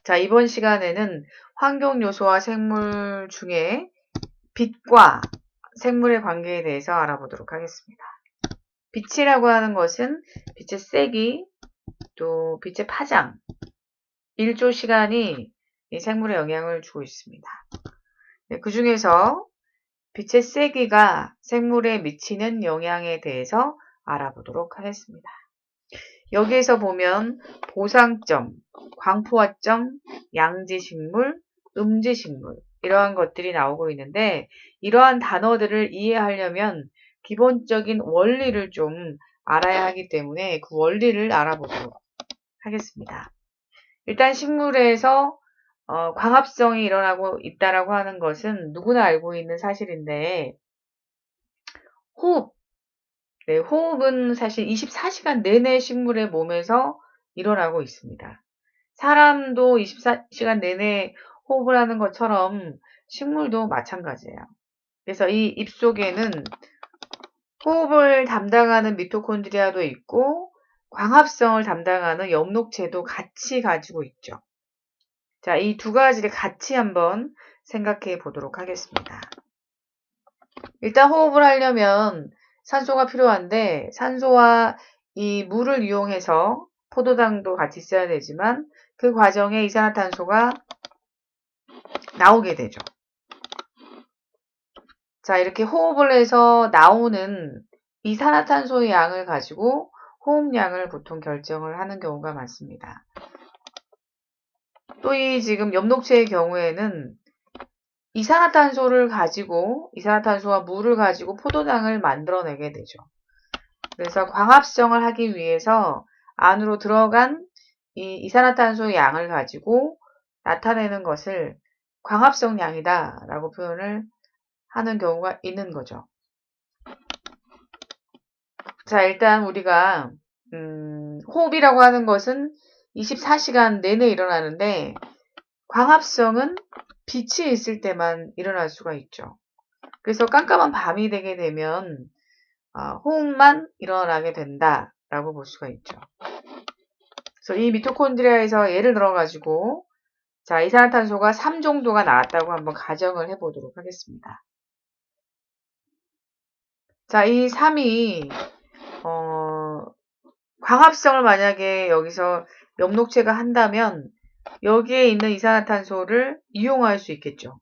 자, 이번 시간에는 환경 요소와 생물 중에 빛과 생물의 관계에 대해서 알아보도록 하겠습니다. 빛이라고 하는 것은 빛의 세기, 또 빛의 파장, 일조 시간이 이 생물에 영향을 주고 있습니다. 그 중에서 빛의 세기가 생물에 미치는 영향에 대해서 알아보도록 하겠습니다. 여기에서 보면 보상점, 광포화점, 양지식물, 음지식물 이러한 것들이 나오고 있는데 이러한 단어들을 이해하려면 기본적인 원리를 좀 알아야 하기 때문에 그 원리를 알아보도록 하겠습니다. 일단 식물에서 광합성이 일어나고 있다라고 하는 것은 누구나 알고 있는 사실인데 호흡, 네, 호흡은 사실 24시간 내내 식물의 몸에서 일어나고 있습니다. 사람도 24시간 내내 호흡을 하는 것처럼 식물도 마찬가지예요. 그래서 이 입속에는 호흡을 담당하는 미토콘드리아도 있고 광합성을 담당하는 엽록체도 같이 가지고 있죠. 자, 이 두 가지를 같이 한번 생각해 보도록 하겠습니다. 일단 호흡을 하려면 산소가 필요한데 산소와 이 물을 이용해서 포도당도 같이 있어야 되지만 그 과정에 이산화탄소가 나오게 되죠. 자, 이렇게 호흡을 해서 나오는 이산화탄소의 양을 가지고 호흡량을 보통 결정을 하는 경우가 많습니다. 또 이 지금 엽록체의 경우에는 이산화탄소와 물을 가지고 포도당을 만들어내게 되죠. 그래서 광합성을 하기 위해서 안으로 들어간 이 이산화탄소의 양을 가지고 나타내는 것을 광합성량이다 라고 표현을 하는 경우가 있는 거죠. 자, 일단 우리가 호흡이라고 하는 것은 24시간 내내 일어나는데 광합성은 빛이 있을 때만 일어날 수가 있죠. 그래서 깜깜한 밤이 되게 되면 호흡만 일어나게 된다라고 볼 수가 있죠. 그래서 이 미토콘드리아에서 예를 들어가지고 자, 이산화탄소가 3 정도가 나왔다고 한번 가정을 해보도록 하겠습니다. 자, 이 3이 광합성을 만약에 여기서 엽록체가 한다면 여기에 있는 이산화탄소를 이용할 수 있겠죠.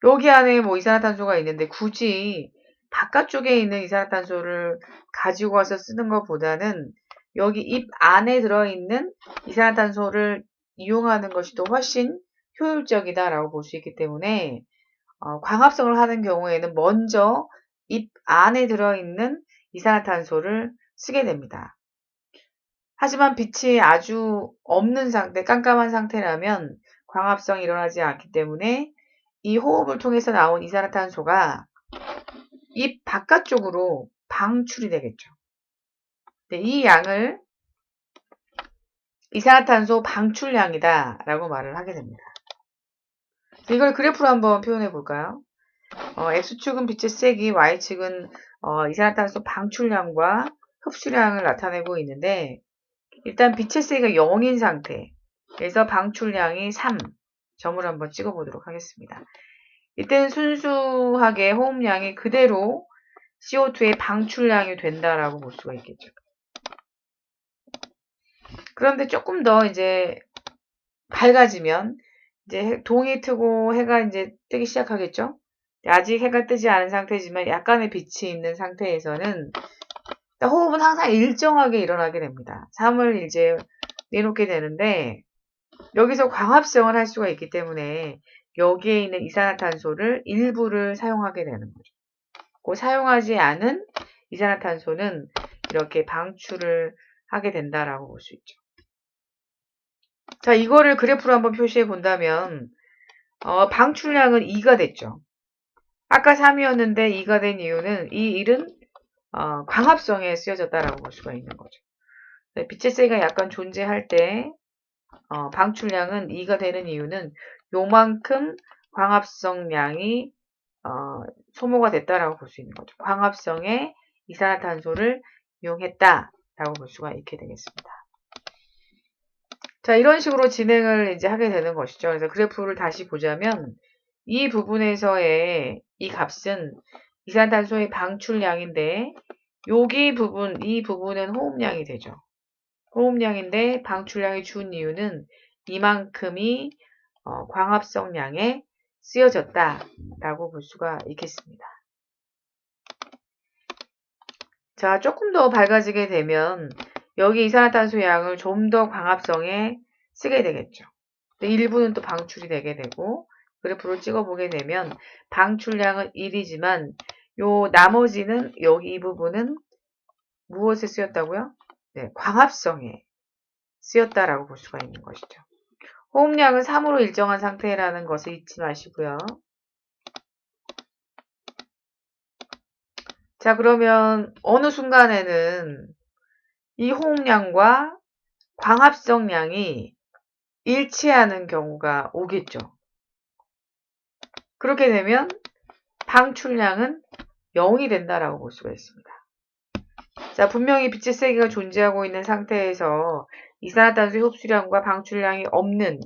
여기 안에 뭐 이산화탄소가 있는데 굳이 바깥쪽에 있는 이산화탄소를 가지고 와서 쓰는 것보다는 여기 입 안에 들어있는 이산화탄소를 이용하는 것이 더 훨씬 효율적이다라고 볼 수 있기 때문에 광합성을 하는 경우에는 먼저 입 안에 들어있는 이산화탄소를 쓰게 됩니다. 하지만 빛이 아주 없는 상태, 깜깜한 상태라면 광합성이 일어나지 않기 때문에 이 호흡을 통해서 나온 이산화탄소가 입 바깥쪽으로 방출이 되겠죠. 이 양을 이산화탄소 방출량이다 라고 말을 하게 됩니다. 이걸 그래프로 한번 표현해 볼까요? X축은 빛의 세기, Y축은 이산화탄소 방출량과 흡수량을 나타내고 있는데 일단 빛의 세기가 0인 상태에서 방출량이 3 점을 한번 찍어 보도록 하겠습니다. 이때는 순수하게 호흡량이 그대로 CO2의 방출량이 된다라고 볼 수가 있겠죠. 그런데 조금 더 이제 밝아지면 이제 동이 트고 해가 이제 뜨기 시작하겠죠. 아직 해가 뜨지 않은 상태지만 약간의 빛이 있는 상태에서는 호흡은 항상 일정하게 일어나게 됩니다. 3을 이제 내놓게 되는데 여기서 광합성을 할 수가 있기 때문에 여기에 있는 이산화탄소를 일부를 사용하게 되는 거죠. 그 사용하지 않은 이산화탄소는 이렇게 방출을 하게 된다라고 볼 수 있죠. 자, 이거를 그래프로 한번 표시해 본다면 방출량은 2가 됐죠. 아까 3이었는데 2가 된 이유는 이 1은 광합성에 쓰여졌다라고 볼 수가 있는 거죠. 빛의 세기가 약간 존재할 때 방출량은 2가 되는 이유는 요만큼 광합성량이 소모가 됐다라고 볼 수 있는 거죠. 광합성에 이산화탄소를 이용했다라고 볼 수가 있게 되겠습니다. 자, 이런 식으로 진행을 이제 하게 되는 것이죠. 그래서 그래프를 다시 보자면 이 부분에서의 이 값은 이산탄소의 방출량인데 이 부분은 호흡량이 되죠. 호흡량인데 방출량이 준 이유는 이만큼이 광합성량에 쓰여졌다라고 볼 수가 있겠습니다. 자, 조금 더 밝아지게 되면 여기 이산화탄소 양을 좀 더 광합성에 쓰게 되겠죠. 일부는 또 방출이 되게 되고 그래프로 찍어보게 되면 방출량은 1이지만 요 나머지는 여기 이 부분은 무엇에 쓰였다고요? 네, 광합성에 쓰였다라고 볼 수가 있는 것이죠. 호흡량은 3으로 일정한 상태라는 것을 잊지 마시고요. 자, 그러면 어느 순간에는 이 호흡량과 광합성량이 일치하는 경우가 오겠죠. 그렇게 되면 방출량은 0이 된다라고 볼 수가 있습니다. 자, 분명히 빛의 세기가 존재하고 있는 상태에서 이산화탄소의 흡수량과 방출량이 없는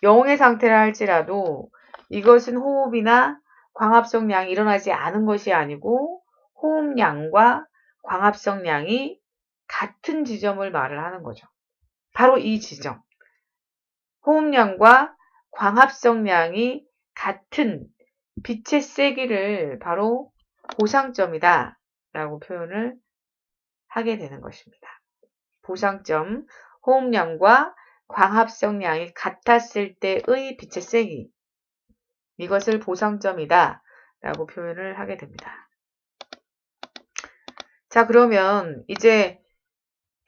0의 상태라 할지라도 이것은 호흡이나 광합성량이 일어나지 않은 것이 아니고 호흡량과 광합성량이 같은 지점을 말을 하는 거죠. 바로 이 지점. 호흡량과 광합성량이 같은 빛의 세기를 바로 보상점이다 라고 표현을 하게 되는 것입니다. 보상점, 호흡량과 광합성량이 같았을 때의 빛의 세기, 이것을 보상점이다 라고 표현을 하게 됩니다. 자, 그러면 이제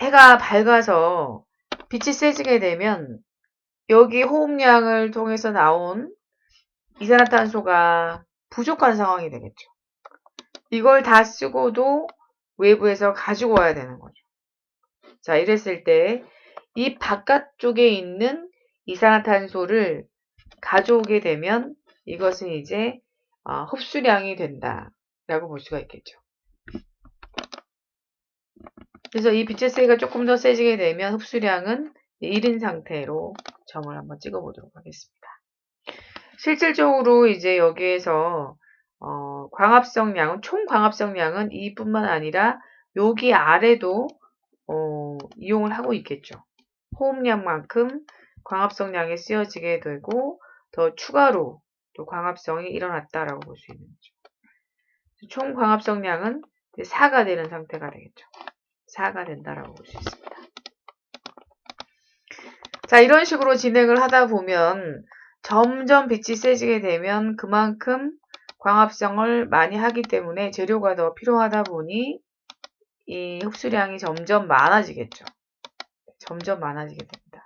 해가 밝아서 빛이 세지게 되면 여기 호흡량을 통해서 나온 이산화탄소가 부족한 상황이 되겠죠. 이걸 다 쓰고도 외부에서 가지고 와야 되는 거죠. 자, 이랬을 때 이 바깥쪽에 있는 이산화탄소를 가져오게 되면 이것은 이제 흡수량이 된다라고 볼 수가 있겠죠. 그래서 이 빛의 세기가 조금 더 세지게 되면 흡수량은 1인 상태로 점을 한번 찍어보도록 하겠습니다. 실질적으로 이제 여기에서 광합성량은 총 광합성량은 2뿐만 아니라 여기 아래도 이용을 하고 있겠죠. 호흡량만큼 광합성량이 쓰여지게 되고 더 추가로 또 광합성이 일어났다라고 볼 수 있는 거죠. 총 광합성량은 4가 되는 상태가 되겠죠. 4가 된다라고 볼 수 있습니다. 자, 이런 식으로 진행을 하다 보면 점점 빛이 세지게 되면 그만큼 광합성을 많이 하기 때문에 재료가 더 필요하다 보니 이 흡수량이 점점 많아지겠죠. 점점 많아지게 됩니다.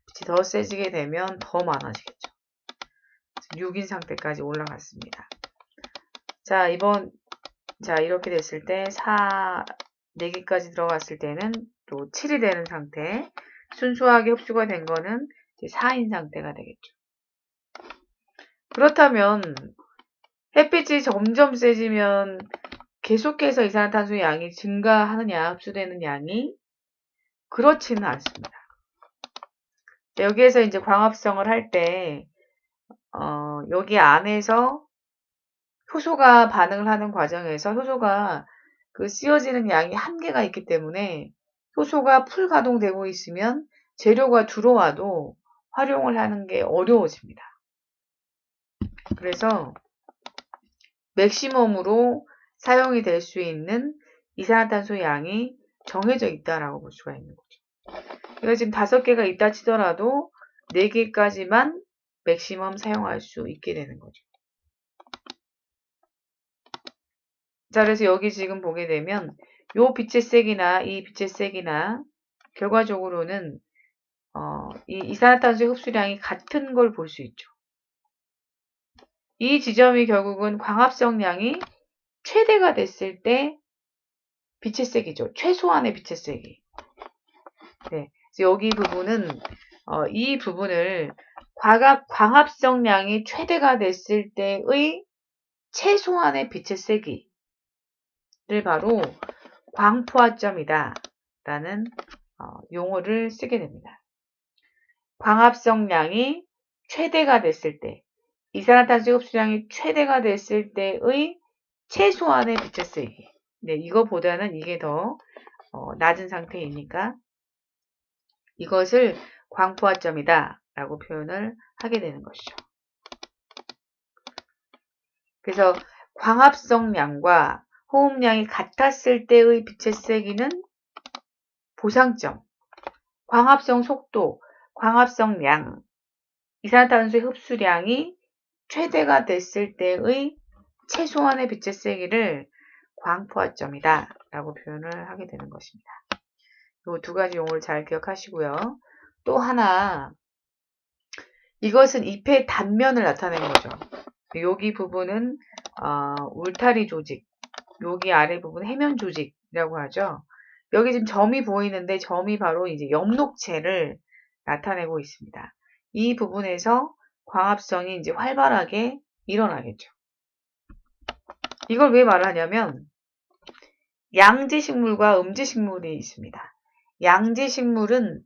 빛이 더 세지게 되면 더 많아지겠죠. 6인 상태까지 올라갔습니다. 자, 이렇게 됐을 때 4개까지 들어갔을 때는 또 7이 되는 상태. 순수하게 흡수가 된 거는 4인 상태가 되겠죠. 그렇다면 햇빛이 점점 세지면 계속해서 이산화탄소 양이 증가하느냐, 흡수되는 양이? 그렇지는 않습니다. 여기에서 이제 광합성을 할 때, 여기 안에서 효소가 반응을 하는 과정에서 효소가 그 쓰여지는 양이 한계가 있기 때문에 효소가 풀 가동되고 있으면 재료가 들어와도 활용을 하는 게 어려워집니다. 그래서 맥시멈으로 사용이 될 수 있는 이산화탄소 양이 정해져 있다라고 볼 수가 있는 거죠. 그러니까 지금 5개가 있다 치더라도 4개까지만 맥시멈 사용할 수 있게 되는 거죠. 자, 그래서 여기 지금 보게 되면 요 빛의 색이나 이 빛의 색이나 결과적으로는 이 이산화탄소의 흡수량이 같은 걸 볼 수 있죠. 이 지점이 결국은 광합성량이 최대가 됐을 때 빛의 색이죠. 최소한의 빛의 색이. 네, 그래서 여기 부분은 이 부분을 광합성량이 최대가 됐을 때의 최소한의 빛의 세기를 바로 광포화점이다 라는 용어를 쓰게 됩니다. 광합성량이 최대가 됐을 때, 이산화탄소 흡수량이 최대가 됐을 때의 최소한의 빛의 세기. 네, 이거보다는 이게 더 낮은 상태이니까 이것을 광포화점이다 라고 표현을 하게 되는 것이죠. 그래서 광합성량과 호흡량이 같았을 때의 빛의 세기는 보상점, 광합성 속도, 광합성량, 이산화탄소의 흡수량이 최대가 됐을 때의 최소한의 빛의 세기를 광포화점이다 라고 표현을 하게 되는 것입니다. 이 두 가지 용어를 잘 기억하시고요. 또 하나, 이것은 잎의 단면을 나타내는 거죠. 여기 부분은 울타리 조직, 여기 아래 부분 해면 조직이라고 하죠. 여기 지금 점이 보이는데 점이 바로 이제 엽록체를 나타내고 있습니다. 이 부분에서 광합성이 이제 활발하게 일어나겠죠. 이걸 왜 말을 하냐면 양지식물과 음지식물이 있습니다. 양지식물은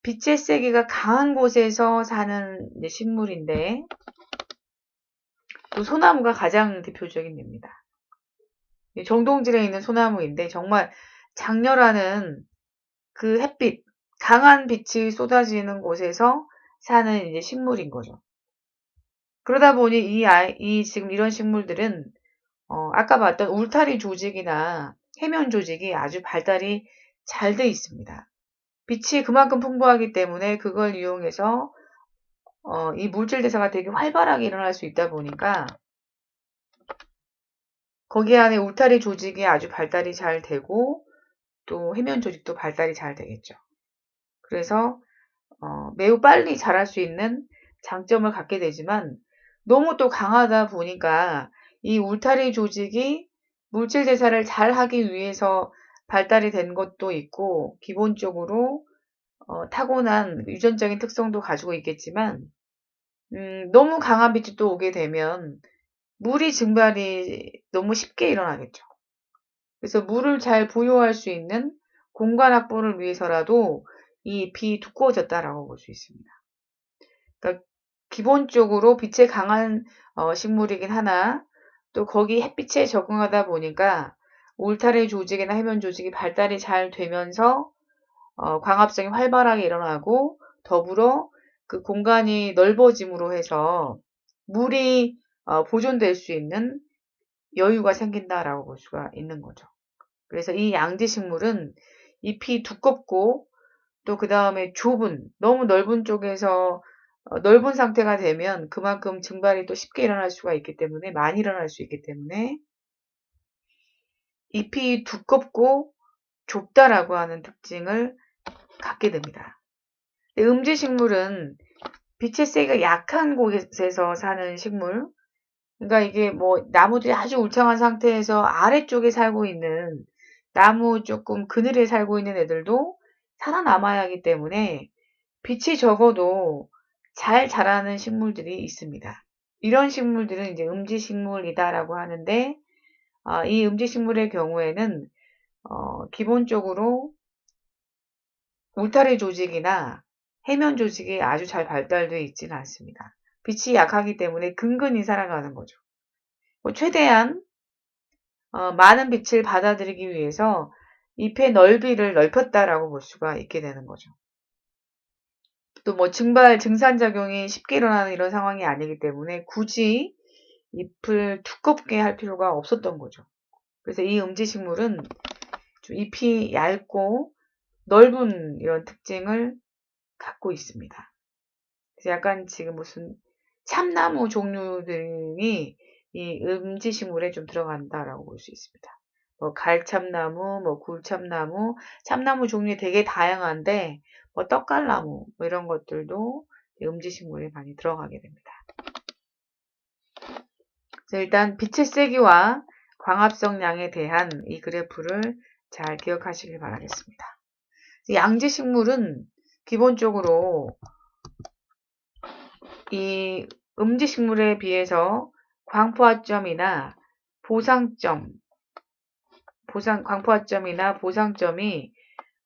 빛의 세기가 강한 곳에서 사는 식물인데 또 소나무가 가장 대표적인 예입니다. 정동질에 있는 소나무인데 정말 장렬하는 그 햇빛, 강한 빛이 쏟아지는 곳에서 사는 이제 식물인 거죠. 그러다 보니 지금 이런 식물들은 아까 봤던 울타리 조직이나 해면 조직이 아주 발달이 잘 돼 있습니다. 빛이 그만큼 풍부하기 때문에 그걸 이용해서 이 물질 대사가 되게 활발하게 일어날 수 있다 보니까 거기 안에 울타리 조직이 아주 발달이 잘 되고 또 해면 조직도 발달이 잘 되겠죠. 그래서 매우 빨리 자랄 수 있는 장점을 갖게 되지만 너무 또 강하다 보니까 이 울타리 조직이 물질 대사를 잘 하기 위해서 발달이 된 것도 있고 기본적으로 타고난 유전적인 특성도 가지고 있겠지만 너무 강한 빛이 또 오게 되면 물이 증발이 너무 쉽게 일어나겠죠. 그래서 물을 잘 보유할 수 있는 공간 확보를 위해서라도 이 잎이 두꺼워졌다라고 볼 수 있습니다. 그러니까 기본적으로 빛에 강한 식물이긴 하나 또 거기 햇빛에 적응하다 보니까 울타리 조직이나 해면 조직이 발달이 잘 되면서 광합성이 활발하게 일어나고 더불어 그 공간이 넓어짐으로 해서 물이 보존될 수 있는 여유가 생긴다라고 볼 수가 있는 거죠. 그래서 이 양지식물은 잎이 두껍고 또 그 다음에 너무 넓은 쪽에서 넓은 상태가 되면 그만큼 증발이 또 쉽게 일어날 수가 있기 때문에 많이 일어날 수 있기 때문에 잎이 두껍고 좁다라고 하는 특징을 갖게 됩니다. 음지식물은 빛의 세기가 약한 곳에서 사는 식물, 그러니까 이게 뭐 나무들이 아주 울창한 상태에서 아래쪽에 살고 있는 나무 조금 그늘에 살고 있는 애들도 살아남아야 하기 때문에 빛이 적어도 잘 자라는 식물들이 있습니다. 이런 식물들은 이제 음지식물이다라고 하는데 이 음지식물의 경우에는 기본적으로 울타리 조직이나 해면 조직이 아주 잘 발달되어 있지는 않습니다. 빛이 약하기 때문에 근근히 살아가는 거죠. 최대한 많은 빛을 받아들이기 위해서 잎의 넓이를 넓혔다라고 볼 수가 있게 되는 거죠. 또 뭐 증산작용이 쉽게 일어나는 이런 상황이 아니기 때문에 굳이 잎을 두껍게 할 필요가 없었던 거죠. 그래서 이 음지식물은 좀 잎이 얇고 넓은 이런 특징을 갖고 있습니다. 그래서 약간 지금 무슨 참나무 종류들이 이 음지식물에 좀 들어간다라고 볼 수 있습니다. 뭐 갈참나무, 뭐 굴참나무, 참나무 종류이 되게 다양한데 뭐 떡갈나무 뭐 이런 것들도 음지식물에 많이 들어가게 됩니다. 그래서 일단 빛의 세기와 광합성량에 대한 이 그래프를 잘 기억하시길 바라겠습니다. 양지식물은 기본적으로 이 음지식물에 비해서 광포화점이나 광포화점이나 보상점이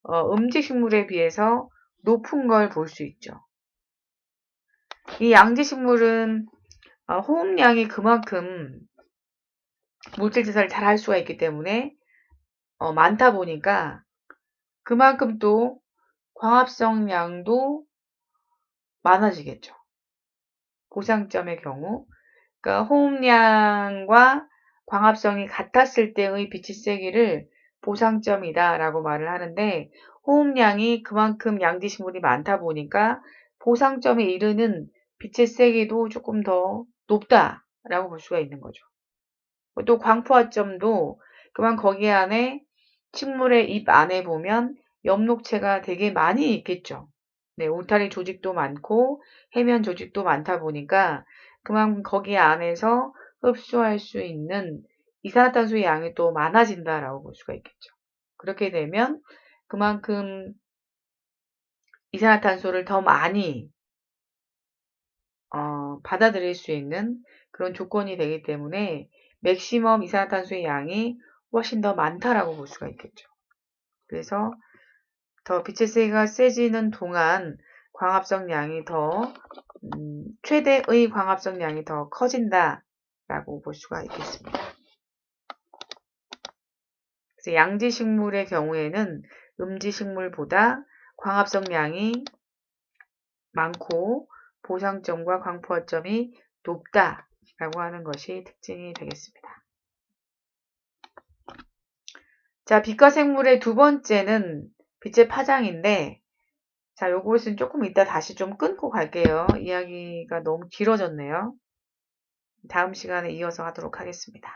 음지식물에 비해서 높은 걸 볼 수 있죠. 이 양지식물은 호흡량이 그만큼 물질 제사를 잘 할 수가 있기 때문에 많다 보니까 그만큼 또 광합성량도 많아지겠죠. 보상점의 경우. 그러니까 호흡량과 광합성이 같았을 때의 빛의 세기를 보상점이다 라고 말을 하는데, 호흡량이 그만큼 양지식물이 많다 보니까 보상점에 이르는 빛의 세기도 조금 더 높다 라고 볼 수가 있는 거죠. 또 광포화점도 그만 거기 안에 식물의 잎 안에 보면 엽록체가 되게 많이 있겠죠. 네, 울타리 조직도 많고 해면 조직도 많다 보니까 그만큼 거기 안에서 흡수할 수 있는 이산화탄소의 양이 또 많아진다라고 볼 수가 있겠죠. 그렇게 되면 그만큼 이산화탄소를 더 많이 받아들일 수 있는 그런 조건이 되기 때문에 맥시멈 이산화탄소의 양이 훨씬 더 많다라고 볼 수가 있겠죠. 그래서 더 빛의 세기가 세지는 동안 광합성량이 더 최대의 광합성량이 더 커진다라고 볼 수가 있겠습니다. 그래서 양지식물의 경우에는 음지식물보다 광합성량이 많고 보상점과 광포화점이 높다라고 하는 것이 특징이 되겠습니다. 자, 빛과 생물의 두 번째는 빛의 파장인데, 자, 요것은 조금 이따 다시 좀 끊고 갈게요. 이야기가 너무 길어졌네요. 다음 시간에 이어서 하도록 하겠습니다.